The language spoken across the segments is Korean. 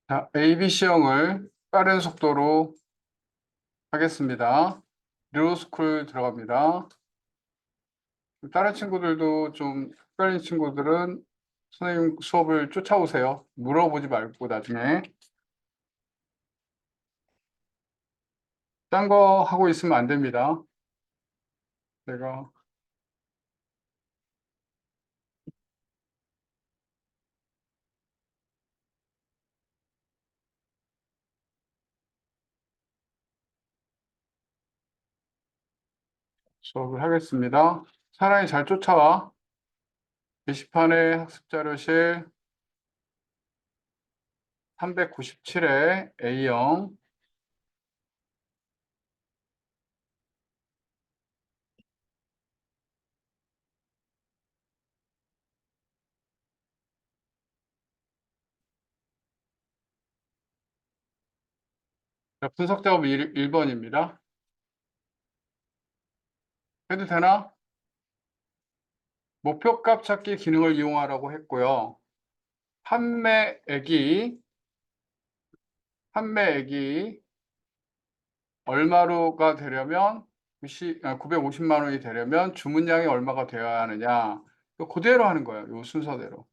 자, ABC형을 빠른 속도로 하겠습니다. 리로스쿨 들어갑니다. 다른 친구들도 좀 헷갈린 친구들은 선생님 수업을 쫓아오세요. 물어보지 말고 나중에. 딴 거 하고 있으면 안 됩니다. 제가 수업을 하겠습니다. 사랑이 잘 쫓아와. 게시판에 학습자료실 397에 A형. 분석 작업 1번입니다. 해도 되나? 목표값 찾기 기능을 이용하라고 했고요. 판매액이 얼마로가 되려면 950만 원이 되려면 주문량이 얼마가 되어야 하느냐. 이거 그대로 하는 거예요. 이 순서대로.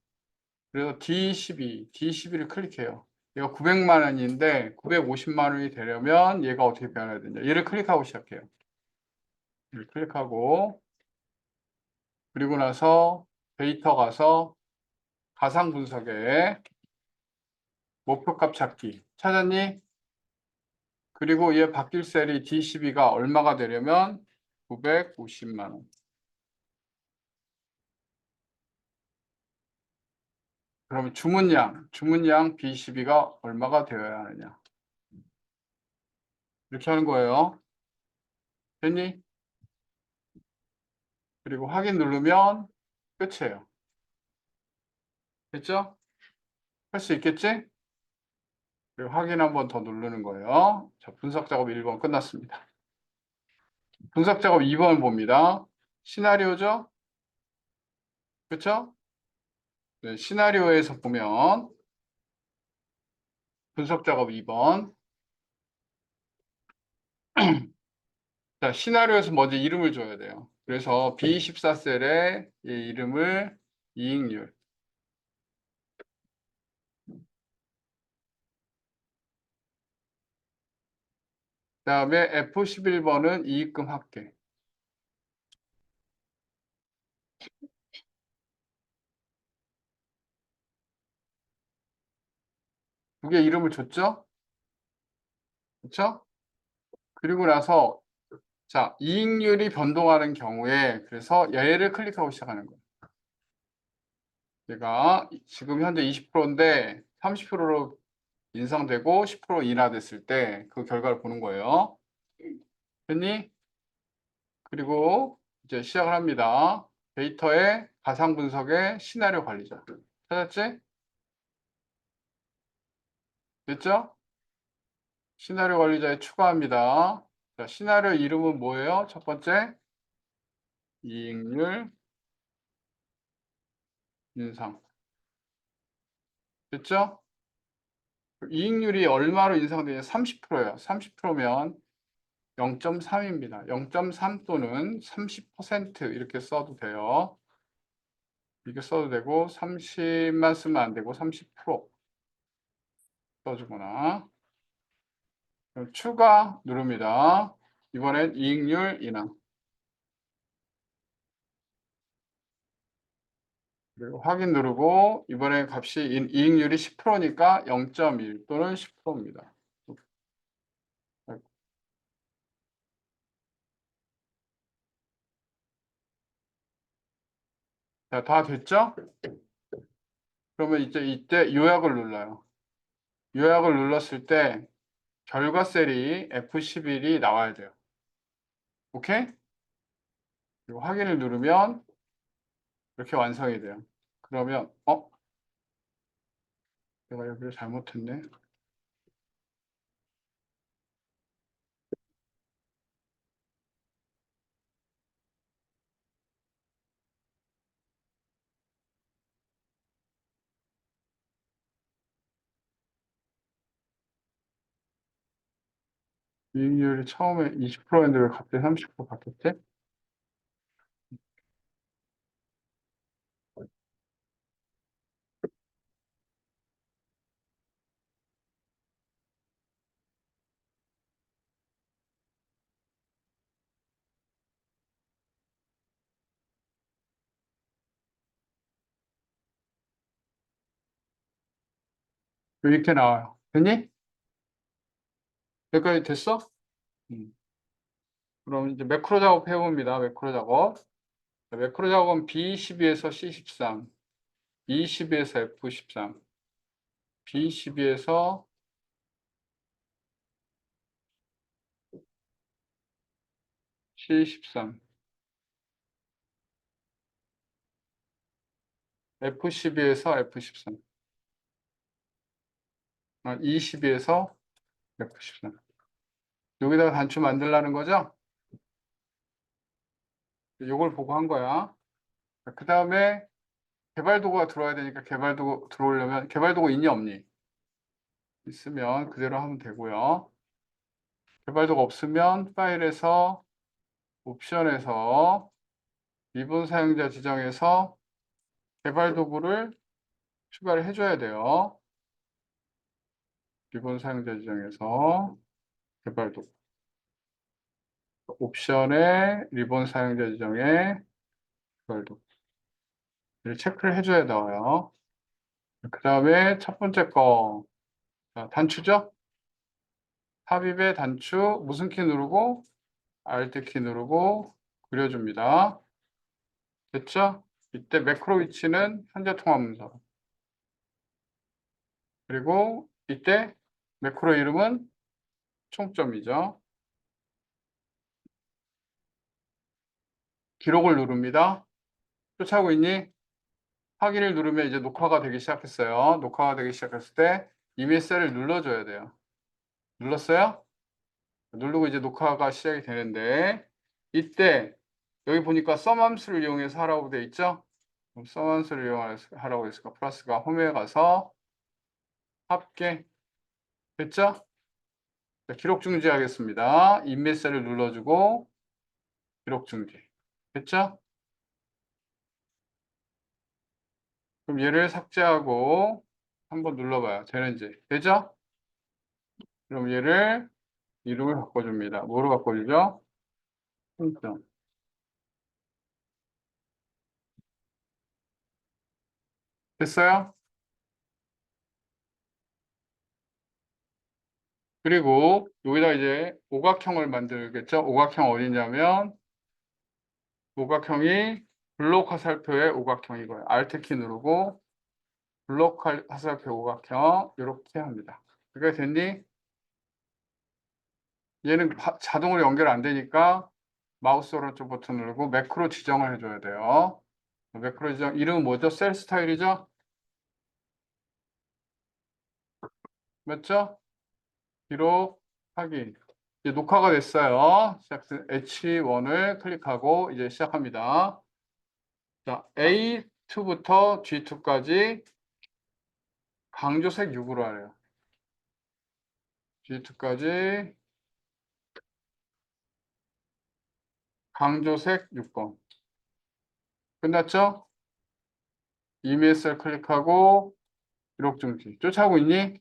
그래서 D12를 클릭해요. 얘가 900만 원인데 950만 원이 되려면 얘가 어떻게 변해야 되냐. 얘를 클릭하고 시작해요. 얘를 클릭하고 그리고 나서 데이터 가서 가상 분석에 목표값 찾기 찾았니? 그리고 얘 바뀔 셀이 D12가 얼마가 되려면 950만 원. 그러면 주문량 B12가 얼마가 되어야 하느냐. 이렇게 하는 거예요. 됐니? 그리고 확인 누르면 끝이에요. 됐죠? 할 수 있겠지? 그리고 확인 한 번 더 누르는 거예요. 자, 분석 작업 1번 끝났습니다. 분석 작업 2번 봅니다. 시나리오죠? 그렇죠? 네, 시나리오에서 보면 분석 작업 2번. 자, 시나리오에서 먼저 이름을 줘야 돼요. 그래서 B14셀에 이 이름을 이익률. 그다음에 F11번은 이익금 합계. 두 개 이름을 줬죠? 그렇죠? 그리고 나서 자, 이익률이 변동하는 경우에 그래서 얘를 클릭하고 시작하는 거예요. 얘가 지금 현재 20%인데 30%로 인상되고 10% 인하됐을 때 그 결과를 보는 거예요. 됐니? 그리고 이제 시작을 합니다. 데이터의 가상 분석의 시나리오 관리자. 찾았지? 됐죠? 시나리오 관리자에 추가합니다. 자, 시나리오 이름은 뭐예요? 첫 번째, 이익률 인상. 됐죠? 이익률이 얼마로 인상되냐? 30%예요. 30%면 0.3입니다. 0.3 또는 30% 이렇게 써도 돼요. 이렇게 써도 되고 30만 쓰면 안 되고 30% 써주거나 그럼 추가 누릅니다. 이번엔 이익률 인하. 그리고 확인 누르고 이번에 값이 이익률이 10%니까 0.1 또는 10%입니다. 자, 다 됐죠? 그러면 이제 이때 요약을 눌러요. 요약을 눌렀을 때 결과 셀이 F11이 나와야 돼요. 오케이? 그리고 확인을 누르면 이렇게 완성이 돼요. 그러면 내가 여기를 잘못했네. 이익률이 처음에 20%였는데 왜 갑자기 30% 바뀌었지? 이렇게 나와요. 됐니? 여기까지 됐어? 음. 그럼 이제 매크로 작업 해봅니다. 매크로 작업. 매크로 작업은 B12에서 C13, E12에서 F13, B12에서 C13, F12에서 F13, E12에서 F13. 여기다가 단추 만들라는 거죠? 이걸 보고 한 거야. 그 다음에 개발 도구가 들어와야 되니까 개발 도구 들어오려면 개발 도구 있니 없니? 있으면 그대로 하면 되고요. 개발 도구 없으면 파일에서 옵션에서 리본 사용자 지정에서 개발 도구를 추가를 해줘야 돼요. 리본 사용자 지정에서 개발 도구. 옵션에 리본 사용자 지정에 개발 도구. 를 체크를 해줘야 나와요. 그 다음에 첫 번째 거. 자, 단추죠? 삽입의 단추 무슨 키 누르고 Alt 키 누르고 그려줍니다. 됐죠? 이때 매크로 위치는 현재 통합 문서. 그리고 이때 매크로 이름은 총점이죠. 기록을 누릅니다. 쫓아오고 있니? 확인을 누르면 이제 녹화가 되기 시작했어요. 녹화가 되기 시작했을 때 이메일 셀을 눌러줘야 돼요. 눌렀어요? 누르고 이제 녹화가 시작이 되는데 이때 여기 보니까 썸 함수를 이용해서 하라고 되어 있죠? 그럼 썸 함수를 이용해서 하라고 했으니까 플러스가 홈에 가서 합계 됐죠? 자, 기록 중지하겠습니다. 인메 셀을 눌러주고 기록 중지 됐죠? 그럼 얘를 삭제하고 한번 눌러봐요. 되는지 되죠? 그럼 얘를 이름을 바꿔줍니다. 뭐로 바꿔주죠? 총점. 됐어요? 그리고 여기다 이제 오각형을 만들겠죠? 오각형 어디냐면 오각형이 블록 화살표의 오각형이고요. Alt 키 누르고 블록 화살표 오각형 이렇게 합니다. 그게 됐니? 얘는 자동으로 연결 안 되니까 마우스 오른쪽 버튼 누르고 매크로 지정을 해줘야 돼요. 매크로 지정 이름은 뭐죠? 셀 스타일이죠? 맞죠? 기록 확인. 이제 녹화가 됐어요. H1을 클릭하고 이제 시작합니다. 자, A2부터 G2까지 강조색 6으로 하래요. G2까지 강조색 6번. 끝났죠? 이메일 셀 클릭하고 기록 중지. 쫓아오고 있니?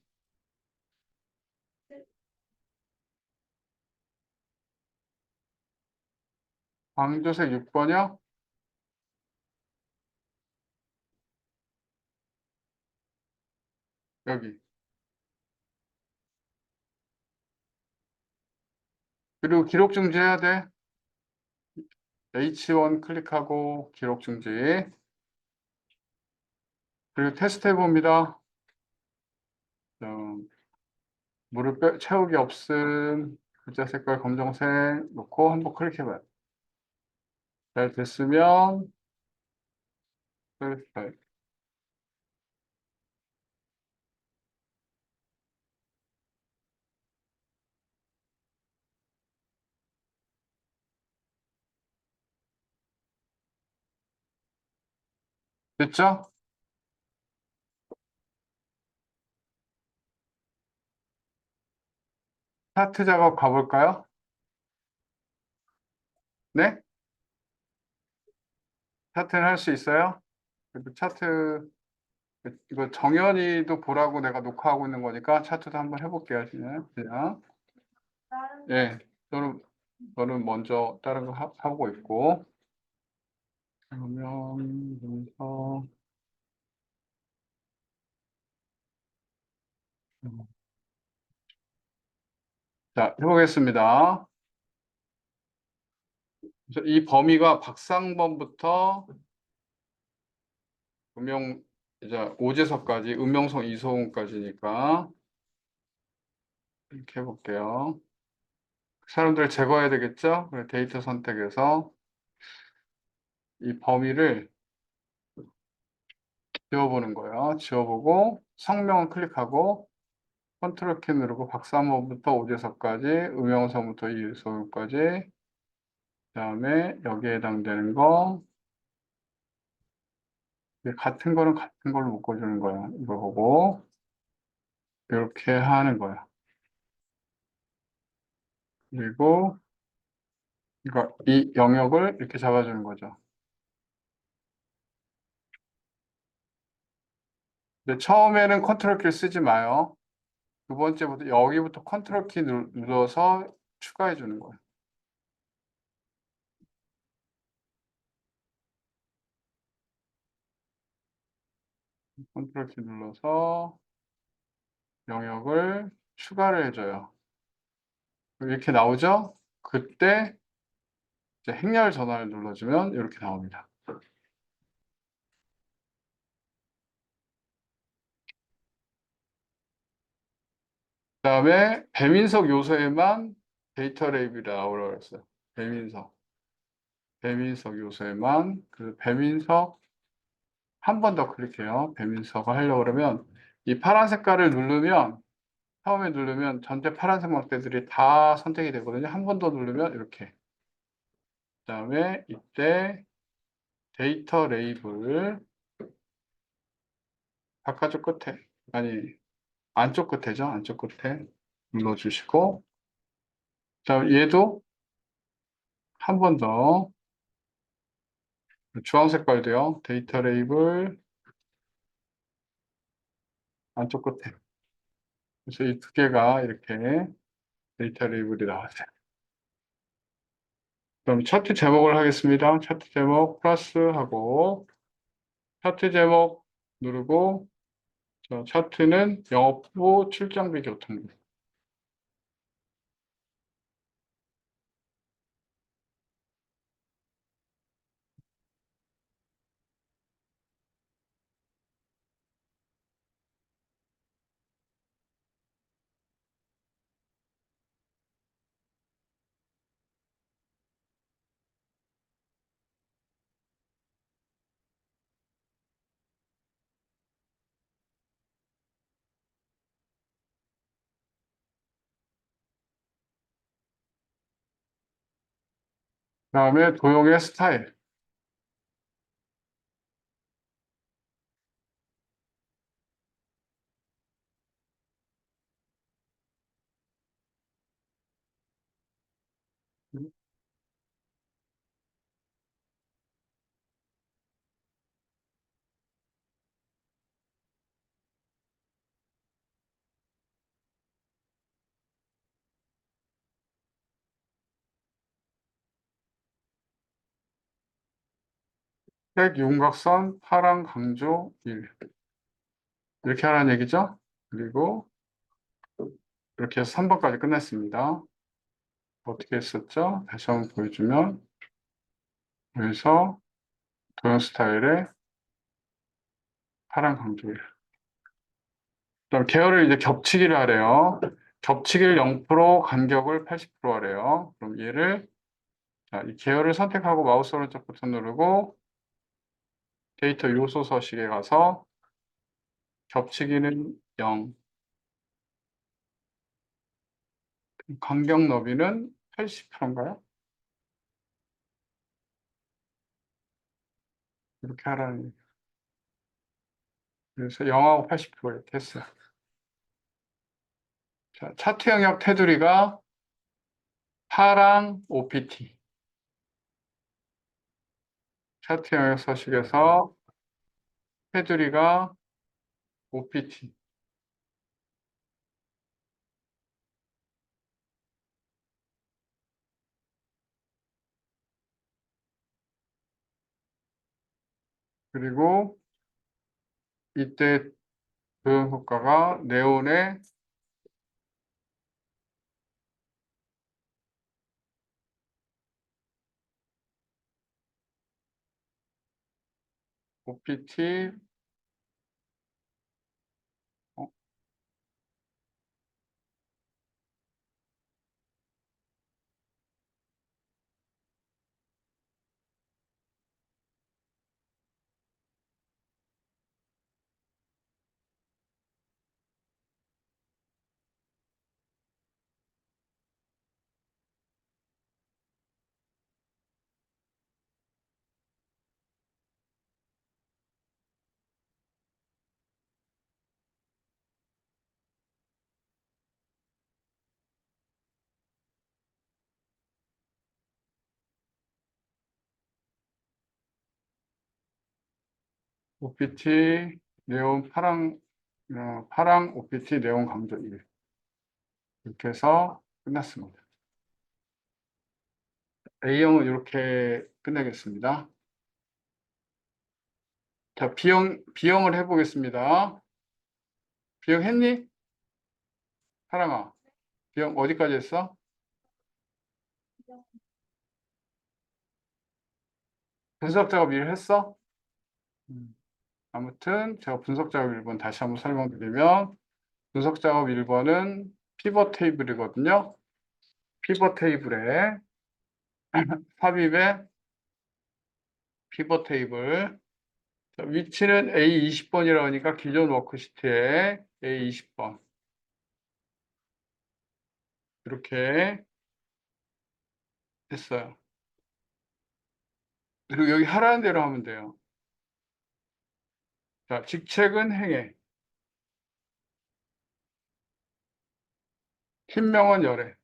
강조색 6번이요? 여기. 그리고 기록 중지해야 돼. H1 클릭하고 기록 중지. 그리고 테스트 해봅니다. 무릎 채우기 없음. 글자 색깔 검정색 놓고 한번 클릭해봐요. 잘 됐으면 verify. 됐죠? 차트 작업 가볼까요? 네? 차트는 할 수 있어요? 그리고 차트, 이거 정연이도 보라고 내가 녹화하고 있는 거니까 차트도 한번 해볼게요. 그냥. 예, 저는 먼저 다른 거 하고 있고. 그러면, 여기서, 자, 해보겠습니다. 그래서 이 범위가 박상범부터 음영, 이제 오재석까지, 음영성 이소음까지니까 이렇게 해볼게요. 사람들 제거해야 되겠죠? 그래서 데이터 선택해서 이 범위를 지워보는 거예요. 지워보고 성명을 클릭하고 컨트롤 키 누르고 박사모부터 오재석까지 음영서부터 이소음까지 그다음에 여기에 해당되는 거 같은 거는 같은 걸로 묶어주는 거야. 이거 보고 이렇게 하는 거야. 그리고 이 영역을 이렇게 잡아주는 거죠. 근데 처음에는 컨트롤 키를 쓰지 마요. 두 번째부터 여기부터 컨트롤 키 눌러서 추가해 주는 거예요. 컨트롤 키 눌러서 영역을 추가를 해줘요. 이렇게 나오죠? 그때 이제 행렬 전환을 눌러주면 이렇게 나옵니다. 그다음에 배민석 요소에만 데이터 레이블이 나오라고 했어요. 배민석 요소에만 그 배민석 한 번 더 클릭해요. 배민석을 하려고 그러면 이 파란 색깔을 누르면 처음에 누르면 전체 파란색 막대들이 다 선택이 되거든요. 한 번 더 누르면 이렇게. 그다음에 이때 데이터 레이블 바깥쪽 끝에 아니 안쪽 끝에죠. 안쪽 끝에 눌러주시고 자 얘도 한 번 더 주황 색깔도요. 데이터 레이블 안쪽 끝에 그래서 이 두 개가 이렇게 데이터 레이블이 나왔어요. 그럼 차트 제목을 하겠습니다. 차트 제목 플러스 하고 차트 제목 누르고 저 차트는 영업부 출장비 교통비 그다음에 도형의 스타일 색 윤곽선 파랑 강조 1 이렇게 하라는 얘기죠. 그리고 이렇게 해서 3번까지 끝냈습니다. 어떻게 했었죠? 다시 한번 보여주면 여기서 도형 스타일에 파랑 강조 1 그다음 계열을 이제 겹치기를 하래요. 겹치기를 0% 간격을 80% 하래요. 그럼 얘를 자, 이 계열을 선택하고 마우스 오른쪽 버튼 누르고 데이터 요소 서식에 가서 겹치기는 0, 간격 너비는 80%인가요? 이렇게 하라는 얘기예요. 그래서 0하고 80% 이렇게 했어요. 자, 차트 영역 테두리가 파랑 OPT. 차트 영역 서식에서 테두리가 OPT. 그리고 이때 조형 효과가 네온의 OPT, 어, OPT, 네온 파랑, 파랑 OPT 네온 강조 1. 이렇게 해서 끝났습니다. A형은 이렇게 끝내겠습니다. 자, B형을 해보겠습니다. B형 했니? 사랑아, B형 어디까지 했어? 분석 작업 일 했어? 음, 아무튼 제가 분석 작업 1번 다시 한번 설명드리면 분석 작업 1번은 피벗 테이블이거든요. 피벗 테이블에 삽입에 피벗 테이블 자, 위치는 A20번이라고 하니까 기존 워크시트에 A20번 이렇게 했어요. 그리고 여기 하라는 대로 하면 돼요. 자, 직책은 행해, 팀명은 열애,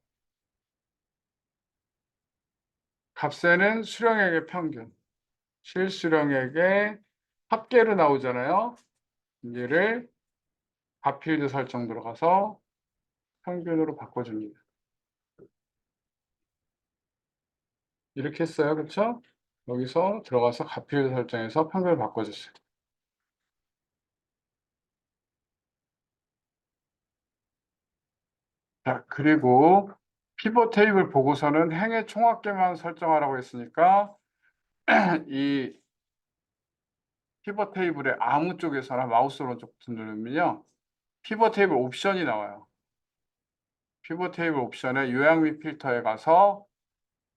값세는 수령액의 평균, 실수령액의 합계로 나오잖아요. 얘를 값필드 설정 들어가서 평균으로 바꿔줍니다. 이렇게 했어요. 그렇죠? 여기서 들어가서 값필드 설정해서 평균을 바꿔줬어요. 자, 그리고 피벗 테이블 보고서는 행의 총합계만 설정하라고 했으니까 이 피벗 테이블의 아무 쪽에서나 마우스 오른쪽 버튼 누르면요. 피벗 테이블 옵션이 나와요. 피벗 테이블 옵션에 요약 및 필터에 가서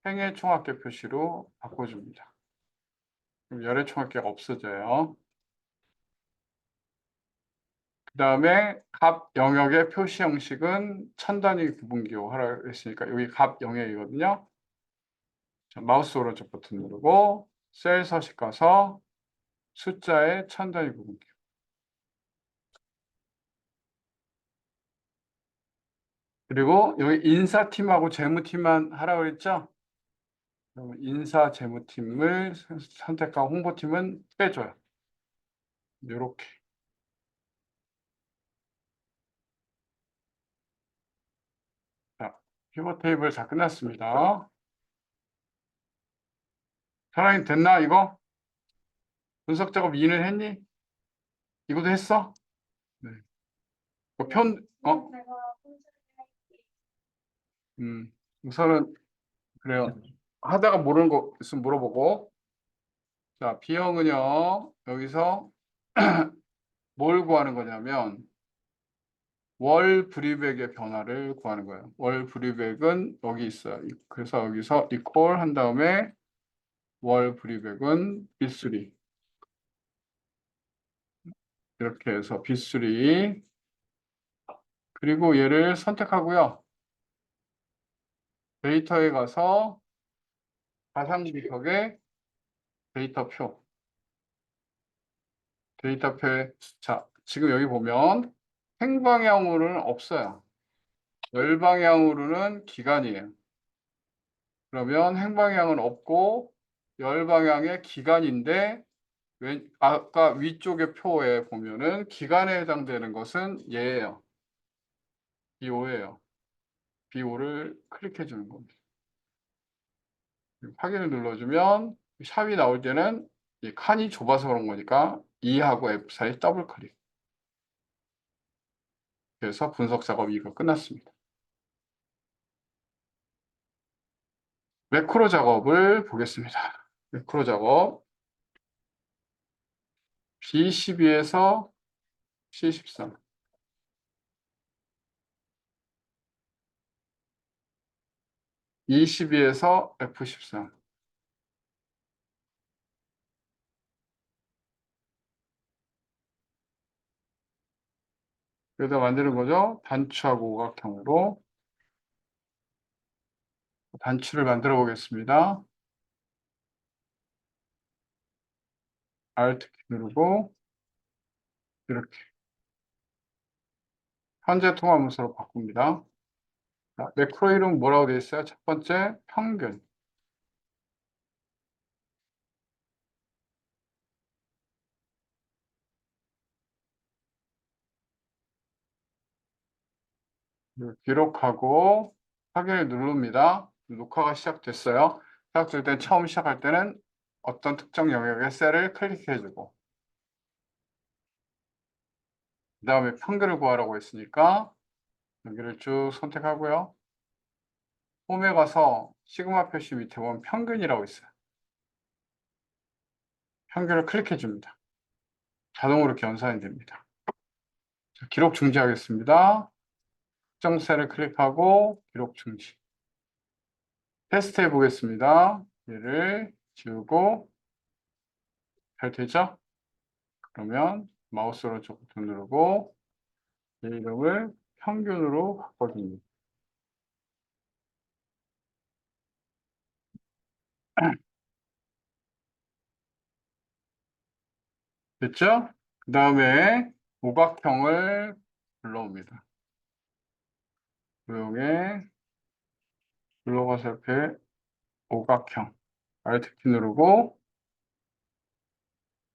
행의 총합계 표시로 바꿔줍니다. 그럼 열의 총합계가 없어져요. 그 다음에 값 영역의 표시 형식은 천 단위 구분기호 하라고 했으니까 여기 값 영역이거든요. 자, 마우스 오른쪽 버튼 누르고 셀 서식 가서 숫자의 천 단위 구분기호. 그리고 여기 인사팀하고 재무팀만 하라고 했죠? 그러면 인사 재무팀을 선택하고 홍보팀은 빼줘요. 이렇게. 자, 피벗 테이블 다 끝났습니다. 사랑이 됐나 이거? 분석 작업 2는 했니? 이것도 했어? 네. 우선은 그래요. 하다가 모르는 거 있으면 물어보고. 자, B형은요. 여기서 뭘 구하는 거냐면 월 불이백의 변화를 구하는 거예요. 월 불이백은 여기 있어요. 그래서 여기서 equal 한 다음에 월 불이백은 B3 이렇게 해서 B3 그리고 얘를 선택하고요. 데이터에 가서 가상 비석의 데이터표 데이터표에 자 지금 여기 보면 행방향으로는 없어요. 열방향으로는 기간이에요. 그러면 행방향은 없고 열방향의 기간인데 아까 위쪽의 표에 보면은 기간에 해당되는 것은 얘예요. B5예요. B5를 클릭해 주는 겁니다. 확인을 눌러주면 샵이 나올 때는 이 칸이 좁아서 그런 거니까 E하고 F 사이 더블 클릭. 그래서 분석 작업 2가 끝났습니다. 매크로 작업을 보겠습니다. 매크로 작업 B12에서 C13 E12에서 F13 여기다 만드는 거죠. 단추하고 오각형으로 단추를 만들어 보겠습니다. Alt 키 누르고 이렇게 현재 통화 문서로 바꿉니다. 자, 매크로 이름 뭐라고 되어 있어요? 첫 번째 평균. 기록하고 확인을 누릅니다. 녹화가 시작됐어요. 시작될 때 처음 시작할 때는 어떤 특정 영역의 셀을 클릭해주고 그 다음에 평균을 구하라고 했으니까 여기를 쭉 선택하고요. 홈에 가서 시그마 표시 밑에 보면 평균이라고 있어요. 평균을 클릭해 줍니다. 자동으로 변환이 됩니다. 자, 기록 중지하겠습니다. 특정 셀을 클릭하고 기록 중지. 테스트 해보겠습니다. 얘를 지우고 잘 되죠? 그러면 마우스 오른쪽 버튼 누르고 이 이름을 평균으로 바꿔줍니다. 됐죠? 그 다음에 오각형을 불러옵니다. 도형의 블로거 옆에 오각형 Alt 키 누르고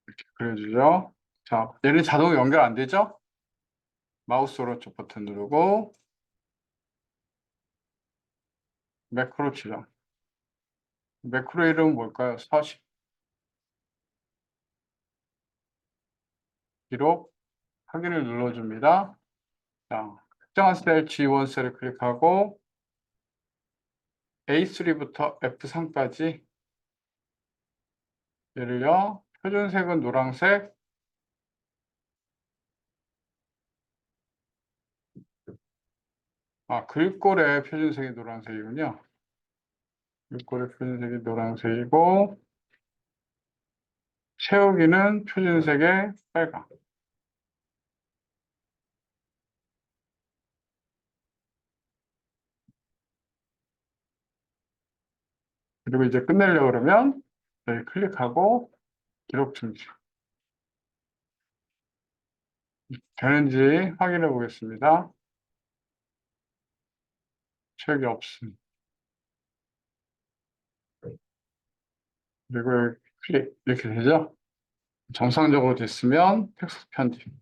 이렇게 그려주죠. 자, 얘는 자동으로 연결 안 되죠? 마우스 오른쪽 버튼 누르고 매크로 지정. 매크로 이름은 뭘까요? 40. 기록 확인을 눌러줍니다. 자, 특정한 셀 G1 셀을 클릭하고 A3부터 F3까지 얘를요. 표준색은 노란색, 글꼴의 표준색이 노란색이군요. 글꼴의 표준색이 노란색이고 채우기는 표준색의 빨강. 그리고 이제 끝내려고 그러면 여기 클릭하고 기록 중지. 되는지 확인해 보겠습니다. 채우기 없음. 그리고 여기 클릭 이렇게 되죠? 정상적으로 됐으면 텍스트 편집.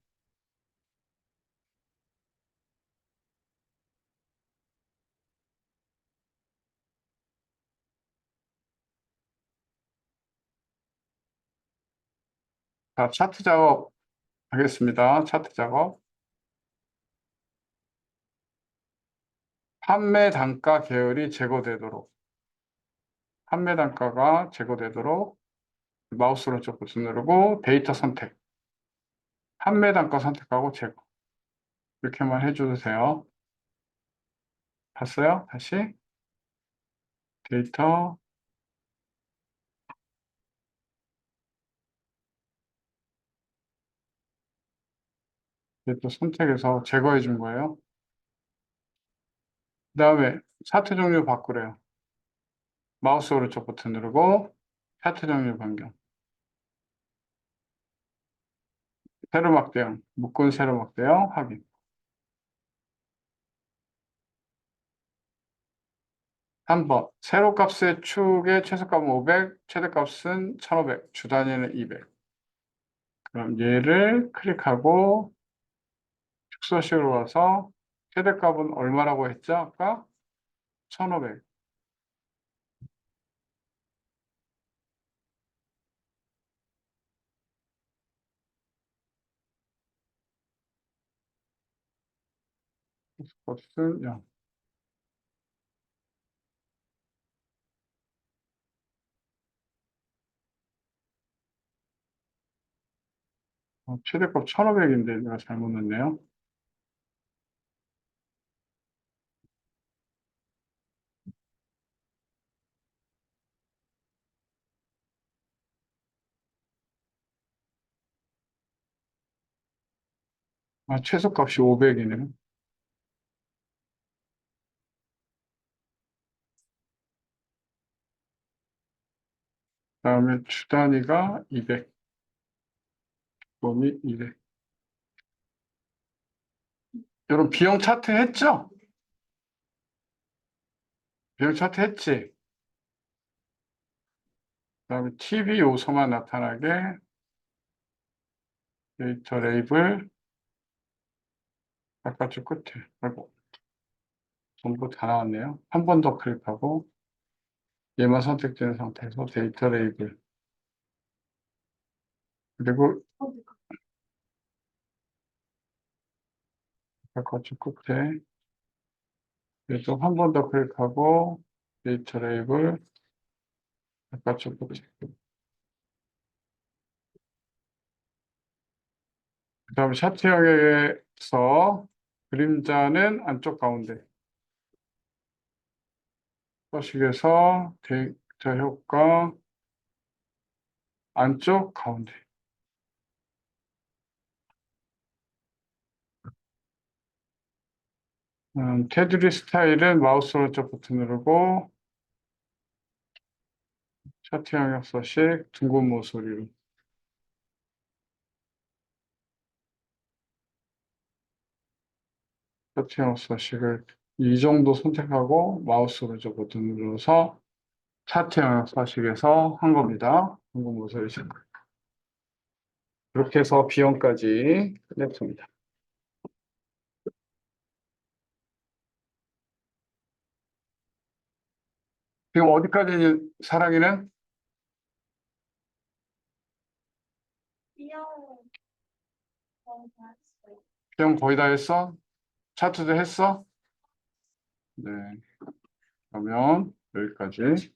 자, 차트 작업 하겠습니다. 차트 작업. 판매 단가 계열이 제거되도록. 판매 단가가 제거되도록 마우스 오른쪽 버튼 누르고 데이터 선택. 판매 단가 선택하고 제거. 이렇게만 해주세요. 봤어요? 다시 데이터 선택해서 제거해 준 거예요. 그 다음에 차트 종류 바꾸래요. 마우스 오른쪽 버튼 누르고 차트 종류 변경. 세로 막대형, 묶은 세로 막대형 확인. 3번 세로값의 축의 최소값은 500, 최대값은 1500, 주 단위는 200. 그럼 얘를 클릭하고 축소식으로 와서 최대값은 얼마라고 했죠? 아까 1500. 값은 0. 최대값 1500인데 내가 잘못 넣었네요. 최소값이 500이네요. 그다음에 주 단위가 200. 봄이 200. 여러분 비용 차트 했죠? 비용 차트 했지? 그다음에 TV 요소만 나타나게 데이터 레이블 바깥쪽 끝에. 아이고, 전부 다 나왔네요. 한 번 더 클릭하고 얘만 선택된 상태에서 데이터 레이블 그리고 바깥쪽 끝에 얘도 한 번 더 클릭하고 데이터 레이블 바깥쪽 끝에. 그다음에 차트형에서 그림자는 안쪽 가운데 서식에서 데이터 효과 안쪽 가운데. 테두리 스타일은 마우스 오른쪽 버튼 누르고 차트 영역 서식 둥근 모서리로. 차트 영역 서식을 이 정도 선택하고 마우스 오른쪽 버튼 눌러서 차트 영역 서식에서 한 겁니다. 둥근 모서리 식. 이렇게 해서 비용까지 끝냈습니다. 지금 어디까지 사랑이는? 비용 거의 다 했어? 차트도 했어? 네. 그러면 여기까지.